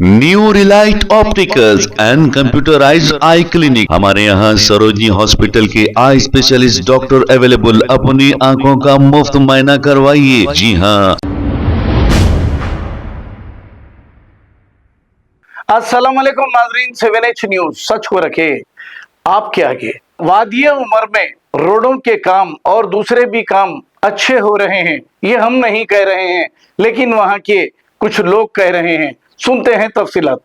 New Relight Opticals and computerized eye clinic. हमारे यहाँ Sarojini hospital के आई स्पेशलिस्ट डॉक्टर अवेलेबल। अपनी आंखों का मुफ्त मुआयना करवाइए। जी हाँ। अस्सलाम वालेकुम नाजरीन, 7H न्यूज सच को रखे आपके आगे। वादिये उमर में रोडों के काम और दूसरे भी काम अच्छे हो रहे हैं, ये हम नहीं कह रहे हैं, लेकिन वहां के कुछ लोग कह रहे हैं। सुनते हैं तफसीलात।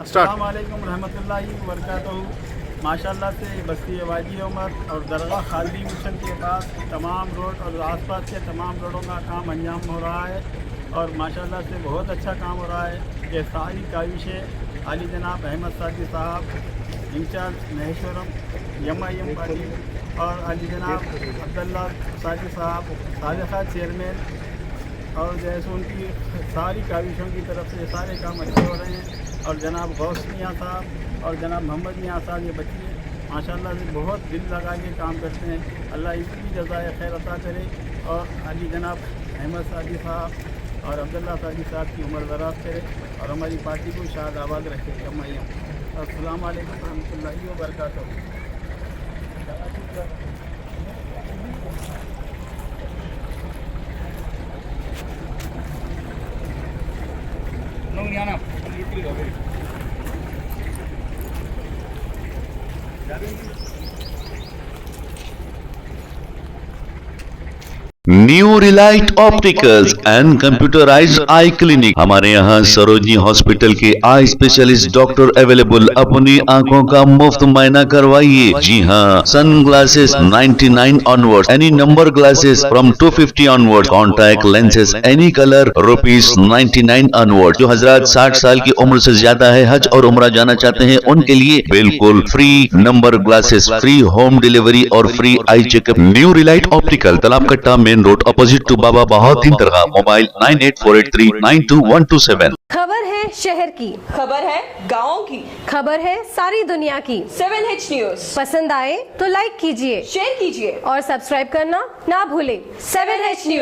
अस्सलाम वालेकुम रहमतुल्लाहि व बरकातहू। माशाल्लाह से बस्ती वादी उमर और दरगाह खाली मिशन के पास तमाम रोड और आसपास के तमाम रोडों का काम अंजाम हो रहा है और माशाल्लाह से बहुत अच्छा काम हो रहा है। ये सारी काविशें आली जनाब अहमद सादी साहब इंचार्ज महेश्वरम MIM पार्टी और आली जनाब अब्दुल्ला सादी साहब सादिका चेयरमैन और जैसे उनकी सारी काविशों की तरफ से सारे काम अच्छे हो रहे हैं। और जनाब गौस मियाँ साहब और जनाब मोहम्मद मियाँ साहब, ये बच्चे माशाल्लाह से बहुत दिल लगा के काम करते हैं। अल्लाह इसकी जज़ाए खैर अता करे और अली जनाब अहमद सादी साहब और अब्दुल्ला सादी साहब की उम्र दराज करे और हमारी पार्टी को शाद आबाद रखे। अस्सलाम वालेकुम रहमतुल्लाहि व बरकातहू। New Relight Opticals and computerized eye clinic. हमारे यहाँ सरोजनी हॉस्पिटल के आई स्पेशलिस्ट डॉक्टर अवेलेबल। अपनी आंखों का मुफ्त मुआयना करवाइए। जी हाँ। Sun glasses 99 onward, any number glasses from 250 onward, contact lenses any colour ₹99 onward. जो हजरात 60 साल की उम्र से ज्यादा है, हज और उम्रा जाना चाहते हैं, उनके लिए बिल्कुल free number glasses, free home delivery और free eye checkup. New Relight Optical, Talab Katta, main road, opposite to Baba Bahauddin Dargah. Mobile 9848392127। खबर है शहर की, खबर है गाँव की, खबर है सारी दुनिया की। 7H न्यूज पसंद आए तो लाइक कीजिए, शेयर कीजिए और सब्सक्राइब करना ना भूलें। 7H news.